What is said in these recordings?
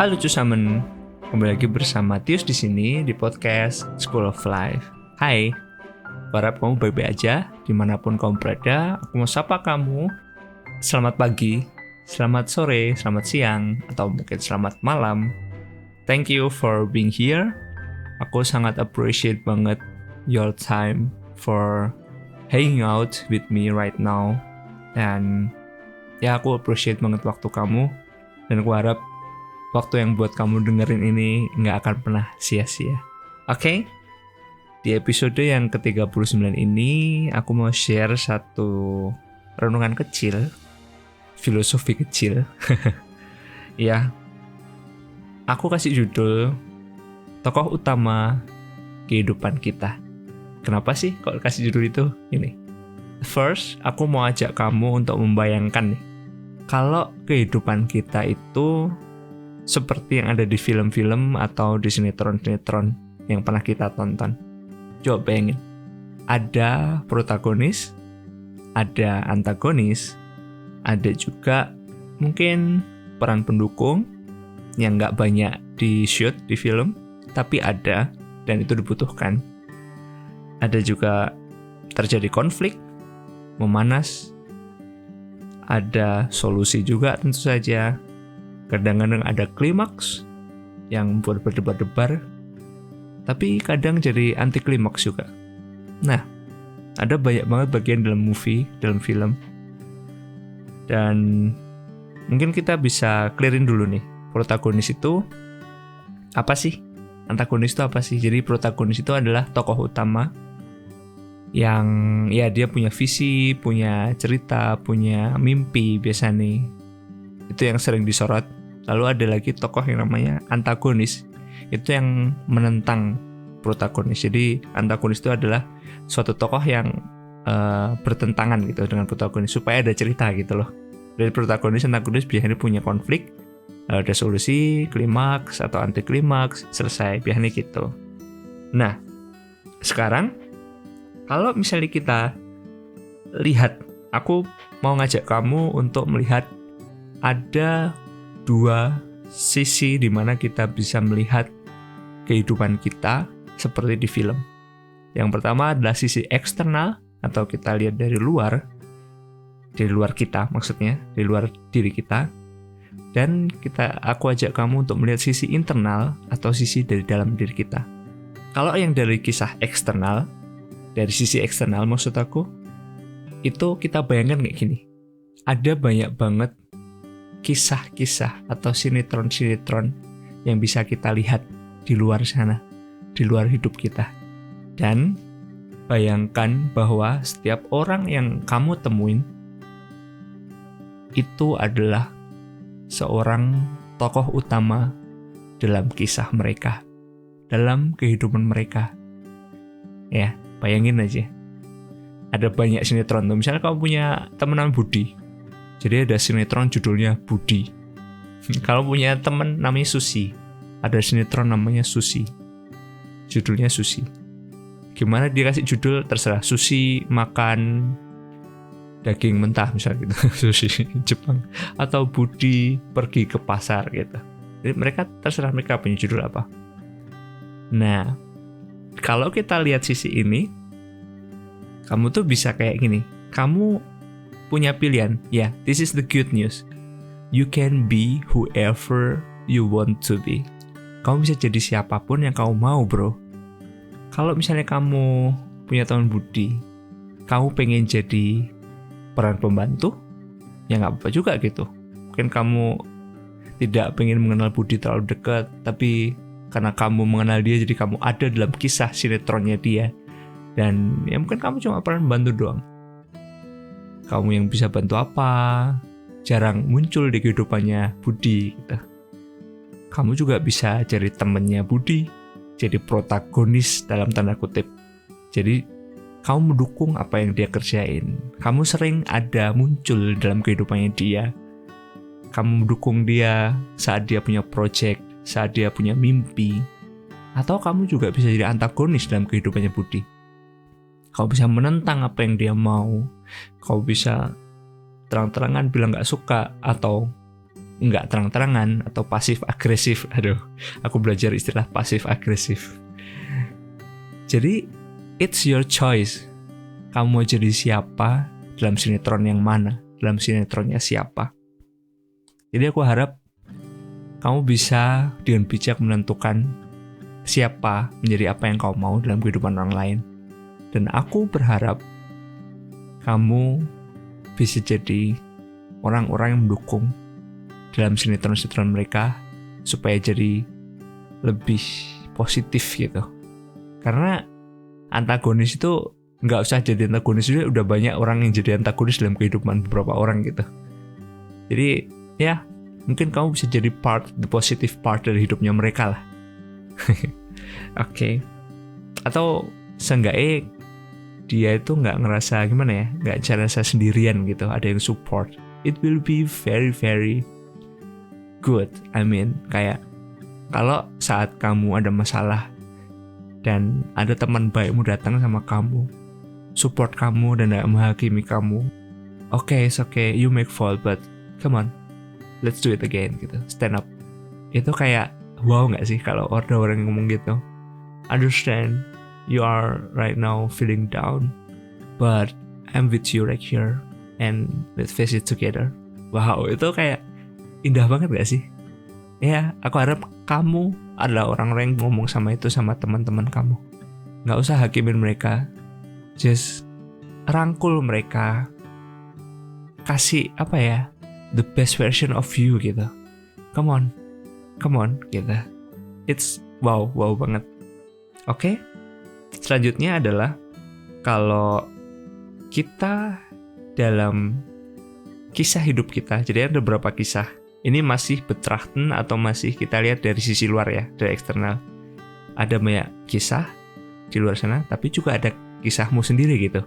Halo Cusamen, kembali lagi bersama Tius di sini di podcast School of Life. Hai, harap kamu baik-baik aja dimanapun kamu berada. Aku mau sapa kamu. Selamat pagi, selamat sore, selamat siang, atau mungkin selamat malam. Thank you for being here. Aku sangat appreciate banget your time for hanging out with me right now. Dan ya aku appreciate banget waktu kamu. Dan aku harap waktu yang buat kamu dengerin ini nggak akan pernah sia-sia. Oke? Di episode yang ke-39 ini, aku mau share satu renungan kecil, filosofi kecil. Ya, aku kasih judul Tokoh Utama Kehidupan Kita. Kenapa sih kok kasih judul itu? Ini. First, aku mau ajak kamu untuk membayangkan nih, kalau kehidupan kita itu seperti yang ada di film-film atau di sinetron-sinetron yang pernah kita tonton. Coba bayangin, ada protagonis, ada antagonis, ada juga mungkin peran pendukung yang nggak banyak di shoot di film, tapi ada dan itu dibutuhkan. Ada juga terjadi konflik, memanas, ada solusi juga tentu saja. Kadang-kadang ada klimaks yang membuat berdebar-debar, tapi kadang jadi anti klimaks juga. Nah, ada banyak banget bagian dalam movie, dalam film. Dan mungkin kita bisa clearin dulu nih, protagonis itu apa sih? Antagonis itu apa sih? Jadi protagonis itu adalah tokoh utama yang ya dia punya visi, punya cerita, punya mimpi biasa nih. Itu yang sering disorot. Lalu ada lagi tokoh yang namanya antagonis. Itu yang menentang protagonis. Jadi antagonis itu adalah suatu tokoh yang bertentangan gitu dengan protagonis supaya ada cerita gitu loh. Dari protagonis, antagonis biasanya punya konflik, lalu ada solusi, klimaks atau anti klimaks, selesai biasanya gitu. Nah, sekarang kalau misalnya kita lihat, aku mau ngajak kamu untuk melihat ada dua sisi di mana kita bisa melihat kehidupan kita seperti di film. Yang pertama adalah sisi eksternal atau kita lihat dari luar kita maksudnya, dari luar diri kita. Dan aku ajak kamu untuk melihat sisi internal atau sisi dari dalam diri kita. Kalau yang dari kisah eksternal, dari sisi eksternal maksud aku, itu kita bayangkan kayak gini. Ada banyak banget kisah-kisah atau sinetron-sinetron yang bisa kita lihat di luar sana, di luar hidup kita. Dan bayangkan bahwa setiap orang yang kamu temuin itu adalah seorang tokoh utama dalam kisah mereka, dalam kehidupan mereka. Ya, bayangin aja. Ada banyak sinetron tuh. Misalnya kamu punya temenan Budi. Jadi ada sinetron judulnya Budi. Kalau punya temen namanya Susi, ada sinetron namanya Susi. Judulnya Susi. Gimana dia kasih judul terserah. Susi makan daging mentah misalnya gitu. Susi Jepang. Atau Budi pergi ke pasar gitu. Jadi mereka terserah mereka punya judul apa. Nah, kalau kita lihat sisi ini, kamu tuh bisa kayak gini. Kamu punya pilihan. Ya, this is the good news. You can be whoever you want to be. Kamu bisa jadi siapapun yang kamu mau, bro. Kalau misalnya kamu punya teman Budi, kamu pengen jadi peran pembantu, ya nggak apa-apa juga gitu. Mungkin kamu tidak pengen mengenal Budi terlalu dekat, tapi karena kamu mengenal dia, jadi kamu ada dalam kisah sinetronnya dia. Dan ya mungkin kamu cuma peran pembantu doang. Kamu yang bisa bantu apa, jarang muncul di kehidupannya Budi gitu. Kamu juga bisa jadi temennya Budi, jadi protagonis dalam tanda kutip. Jadi kamu mendukung apa yang dia kerjain. Kamu sering ada muncul dalam kehidupannya dia. Kamu mendukung dia saat dia punya project, saat dia punya mimpi. Atau kamu juga bisa jadi antagonis dalam kehidupannya Budi. Kau bisa menentang apa yang dia mau. Kau bisa terang-terangan bilang gak suka. Atau nggak terang-terangan atau pasif agresif. Aduh, aku belajar istilah pasif agresif. Jadi it's your choice. Kamu mau jadi siapa dalam sinetron yang mana, dalam sinetronnya siapa. Jadi aku harap kamu bisa dengan bijak menentukan siapa menjadi apa yang kau mau dalam kehidupan orang lain. Dan aku berharap kamu bisa jadi orang-orang yang mendukung dalam sinetron-sinetron mereka supaya jadi lebih positif gitu. Karena antagonis itu nggak usah jadi antagonis, udah banyak orang yang jadi antagonis dalam kehidupan beberapa orang gitu. Jadi ya mungkin kamu bisa jadi the positive part dari hidupnya mereka lah. Oke. Atau seenggaknya dia itu nggak ngerasa gimana ya, nggak ngerasa sendirian gitu, ada yang support. It will be very very good. I mean kayak kalau saat kamu ada masalah dan ada teman baikmu datang sama kamu, support kamu dan gak menghakimi kamu. Okay, it's okay, you make fault, but come on, let's do it again gitu. Stand up. Itu kayak wow gak sih kalau ada orang yang ngomong gitu. Understand, you are right now feeling down, but I'm with you right here, and let's face it together. Wow, itu kayak indah banget gak sih? Ya, aku harap kamu adalah orang-orang yang ngomong sama itu sama teman-teman kamu. Gak usah hakimin mereka, just rangkul mereka, kasih apa ya, the best version of you gitu. Come on gitu. It's wow banget. Oke? Selanjutnya adalah kalau kita dalam kisah hidup kita, jadi ada beberapa kisah. Ini masih betrachten atau masih kita lihat dari sisi luar ya, dari eksternal. Ada banyak kisah di luar sana, tapi juga ada kisahmu sendiri gitu.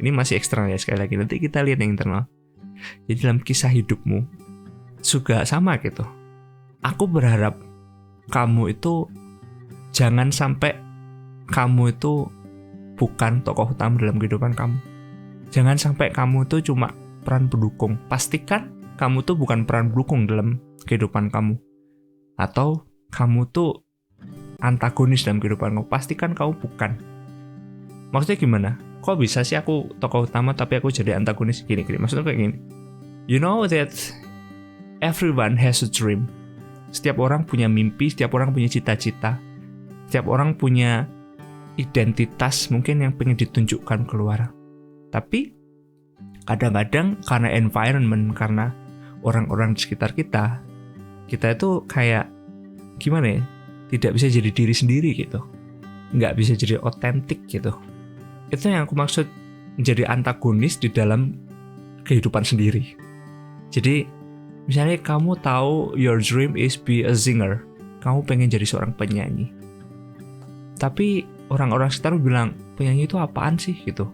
Ini masih eksternal ya, sekali lagi. Nanti kita lihat yang internal. Jadi dalam kisah hidupmu juga sama gitu. Aku berharap kamu itu jangan sampai kamu itu bukan tokoh utama dalam kehidupan kamu. Jangan sampai kamu itu cuma peran pendukung. Pastikan kamu tuh bukan peran pendukung dalam kehidupan kamu. Atau kamu tuh antagonis dalam kehidupan kamu. Pastikan kamu bukan. Maksudnya gimana? Kok bisa sih aku tokoh utama tapi aku jadi antagonis? Gini. Maksudnya kayak gini. You know that everyone has a dream. Setiap orang punya mimpi, setiap orang punya cita-cita. Setiap orang punya identitas mungkin yang pengen ditunjukkan keluar. Tapi kadang-kadang karena environment, karena orang-orang di sekitar kita itu kayak gimana ya, tidak bisa jadi diri sendiri gitu, nggak bisa jadi otentik gitu. Itu yang aku maksud menjadi antagonis di dalam kehidupan sendiri. Jadi misalnya kamu tahu your dream is be a singer, kamu pengen jadi seorang penyanyi, tapi orang-orang sekitar bilang penyanyi itu apaan sih gitu,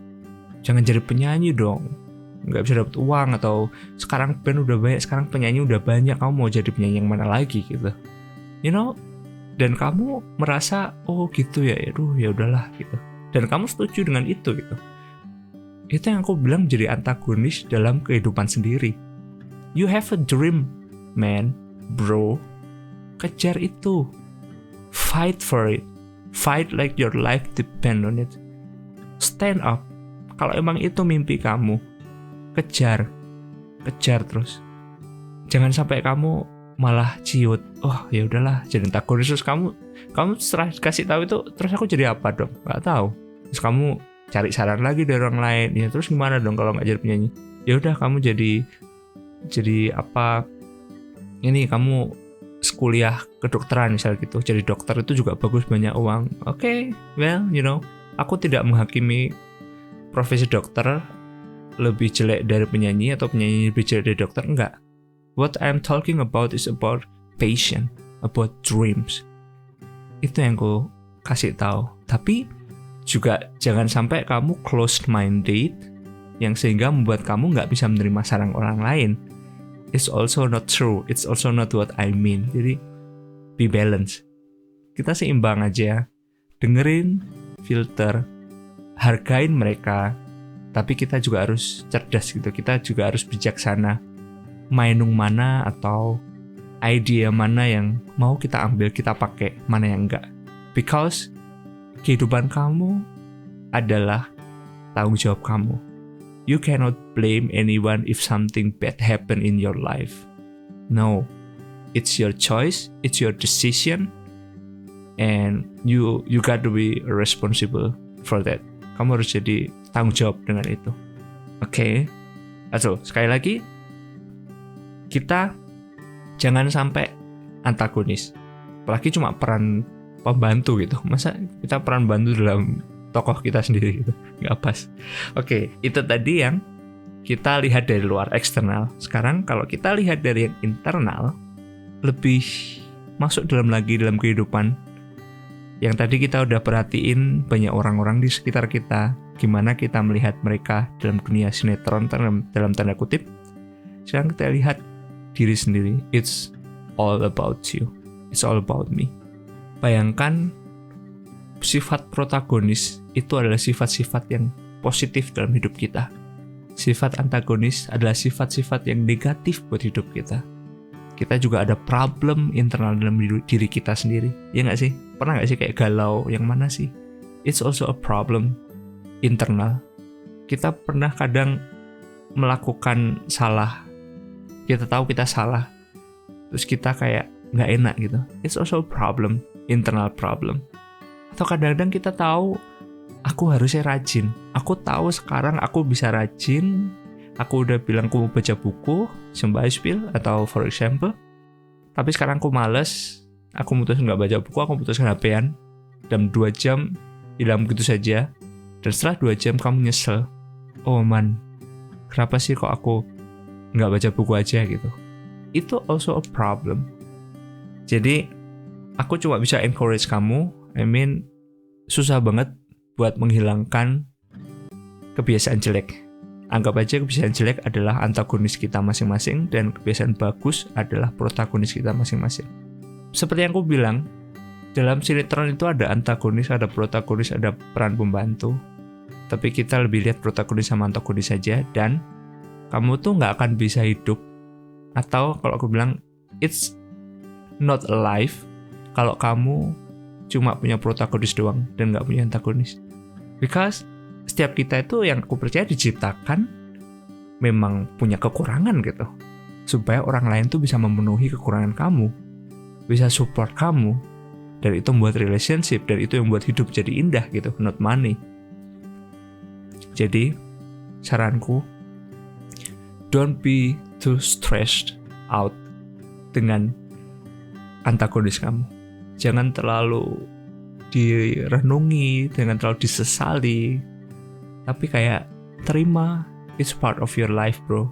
jangan jadi penyanyi dong, nggak bisa dapat uang, atau sekarang band udah banyak, sekarang penyanyi udah banyak, kamu mau jadi penyanyi yang mana lagi gitu, you know. Dan kamu merasa oh gitu ya, aduh ya udahlah gitu, dan kamu setuju dengan itu gitu. Itu yang aku bilang jadi antagonis dalam kehidupan sendiri. You have a dream, man, bro. Kejar itu, fight for it, fight like your life depend on it. Stand up. Kalau emang itu mimpi kamu, kejar terus. Jangan sampai kamu malah ciut. Oh ya udahlah, jadi antagonis. Terus kamu setelah kasih tahu itu, terus aku jadi apa dong? Gak tahu. Terus kamu cari saran lagi dari orang lain. Ya terus gimana dong kalau nggak jadi penyanyi? Ya udah kamu jadi apa? Ini kamu kuliah kedokteran misal gitu. Jadi dokter itu juga bagus, banyak uang. Okay, well you know, aku tidak menghakimi profesi dokter lebih jelek dari penyanyi atau penyanyi lebih jelek dari dokter, enggak. What I'm talking about is about passion, about dreams. Itu yang aku kasih tahu. Tapi juga jangan sampai kamu closed minded yang sehingga membuat kamu nggak bisa menerima saran orang lain. It's also not true. It's also not what I mean. Jadi be balanced. Kita seimbang aja. Dengerin, filter, hargain mereka. Tapi kita juga harus cerdas gitu. Kita juga harus bijaksana. Mainung mana atau idea mana yang mau kita ambil, kita pakai, mana yang enggak. Because kehidupan kamu adalah tanggung jawab kamu. You cannot blame anyone if something bad happen in your life. No, it's your choice, it's your decision, and you got to be responsible for that. Kamu harus jadi tanggung jawab dengan itu. Oke. So, sekali lagi, kita jangan sampai antagonis. Apalagi cuma peran pembantu gitu. Masa kita peran bantu dalam tokoh kita sendiri gitu? Nggak pas. Oke, itu tadi yang kita lihat dari luar, eksternal. Sekarang kalau kita lihat dari yang internal, lebih masuk dalam kehidupan. Yang tadi kita udah perhatiin banyak orang-orang di sekitar kita, gimana kita melihat mereka dalam dunia sinetron dalam tanda kutip. Sekarang kita lihat diri sendiri. It's all about you. It's all about me. Bayangkan sifat protagonis itu adalah sifat-sifat yang positif dalam hidup kita. Sifat antagonis adalah sifat-sifat yang negatif buat hidup kita. Kita juga ada problem internal dalam diri kita sendiri. Ya nggak sih? Pernah nggak sih kayak galau? Yang mana sih? It's also a problem internal. Kita pernah kadang melakukan salah. Kita tahu kita salah. Terus kita kayak nggak enak gitu. It's also a problem, internal problem. Atau kadang-kadang kita tahu, aku harusnya rajin. Aku tahu sekarang aku bisa rajin. Aku udah bilang aku mau baca buku, zum Beispiel, atau for example. Tapi sekarang aku males. Aku mutusin nggak baca buku, aku mutusin HP-an. Dalam 2 jam, hilang begitu saja. Dan setelah 2 jam kamu nyesel. Oh man, kenapa sih kok aku nggak baca buku aja gitu. Itu also a problem. Jadi, aku cuma bisa encourage kamu. Susah banget buat menghilangkan kebiasaan jelek. Anggap aja kebiasaan jelek adalah antagonis kita masing-masing dan kebiasaan bagus adalah protagonis kita masing-masing. Seperti yang aku bilang, dalam sinetron itu ada antagonis, ada protagonis, ada peran pembantu. Tapi kita lebih lihat protagonis sama antagonis saja, dan kamu tuh nggak akan bisa hidup. Atau kalau aku bilang, it's not alive kalau kamu cuma punya protagonis doang dan nggak punya antagonis. Because setiap kita itu yang aku percaya diciptakan memang punya kekurangan gitu. Supaya orang lain tuh bisa memenuhi kekurangan kamu. Bisa support kamu. Dan itu membuat relationship. Dan itu yang membuat hidup jadi indah gitu. Not money. Jadi saranku, don't be too stressed out dengan antagonis kamu. Jangan terlalu direnungi, jangan terlalu disesali. Tapi kayak terima, it's part of your life bro.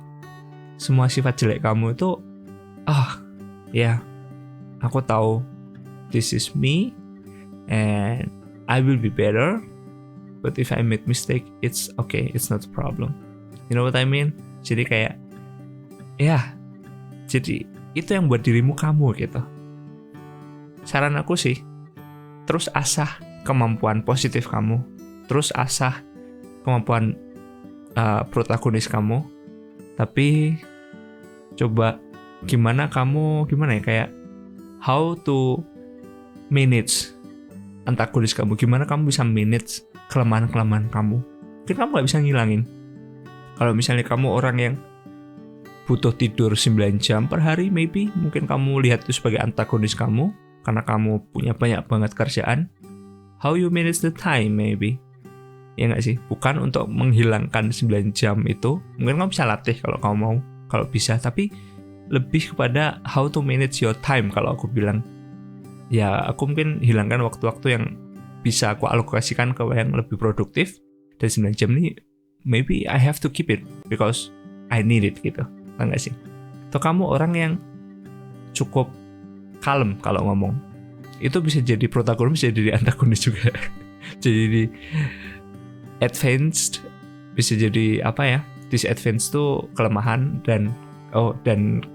Semua sifat jelek kamu itu, aku tahu this is me and I will be better. But if I make mistake, it's okay, it's not a problem. You know what I mean? Jadi kayak, jadi itu yang buat dirimu kamu gitu. Saran aku sih, terus asah kemampuan positif kamu, terus asah kemampuan protagonis kamu, tapi coba gimana ya, kayak how to manage antagonis kamu, gimana kamu bisa manage kelemahan-kelemahan kamu. Mungkin kamu gak bisa ngilangin. Kalau misalnya kamu orang yang butuh tidur 9 jam per hari, maybe mungkin kamu lihat itu sebagai antagonis kamu, karena kamu punya banyak banget kerjaan. How you manage the time maybe. Ya nggak sih? Bukan untuk menghilangkan 9 jam itu. Mungkin kamu bisa latih kalau kamu mau, kalau bisa. Tapi lebih kepada how to manage your time kalau aku bilang. Ya aku mungkin hilangkan waktu-waktu yang bisa aku alokasikan ke yang lebih produktif. Dan 9 jam ini maybe I have to keep it because I need it gitu. Tahu nggak sih? Atau kamu orang yang cukup kalem kalau ngomong, itu bisa jadi protagonis, bisa jadi antagonis juga. Jadi advanced bisa jadi disadvance tuh kelemahan dan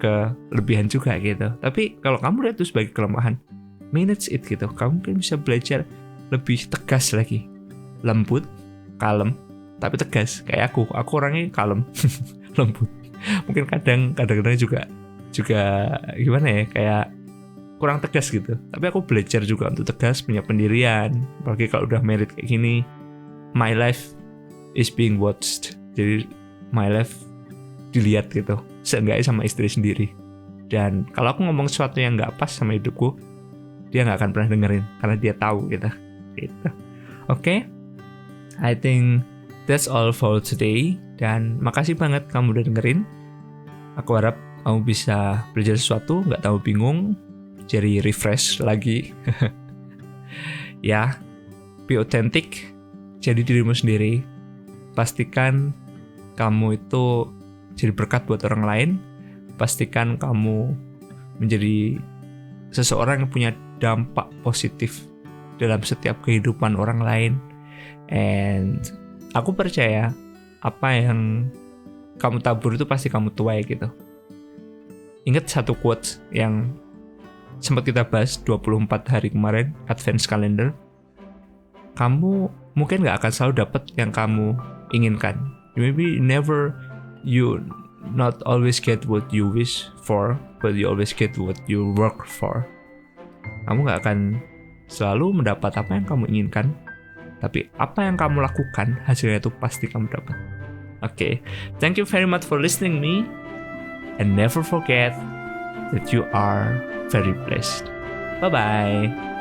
kelebihan juga gitu. Tapi kalau kamu lihat itu sebagai kelemahan, manage it gitu. Kamu mungkin bisa belajar lebih tegas lagi, lembut, kalem, tapi tegas. Kayak aku orangnya kalem, lembut. Mungkin kadang-kadang juga juga gimana ya, kayak kurang tegas gitu. Tapi aku belajar juga untuk tegas, punya pendirian. Apalagi kalau udah married kayak gini, my life is being watched. Jadi my life dilihat gitu, seenggaknya sama istri sendiri. Dan kalau aku ngomong sesuatu yang nggak pas sama hidupku, dia nggak akan pernah dengerin karena dia tahu gitu. Oke. I think that's all for today. Dan makasih banget kamu udah dengerin. Aku harap kamu bisa belajar sesuatu, nggak tahu bingung, jadi refresh lagi. Ya, be authentic, jadi dirimu sendiri. Pastikan kamu itu jadi berkat buat orang lain. Pastikan kamu menjadi seseorang yang punya dampak positif dalam setiap kehidupan orang lain. And aku percaya apa yang kamu tabur itu pasti kamu tuai gitu. Ingat satu quotes yang sempat kita bahas 24 hari kemarin, Advent Calendar. Kamu mungkin gak akan selalu dapat yang kamu inginkan. Maybe you not always get what you wish for, but you always get what you work for. Kamu gak akan selalu mendapat apa yang kamu inginkan, tapi apa yang kamu lakukan, hasilnya itu pasti kamu dapat. Okay, thank you very much for listening me, and never forget that you are very blessed. Bye-bye.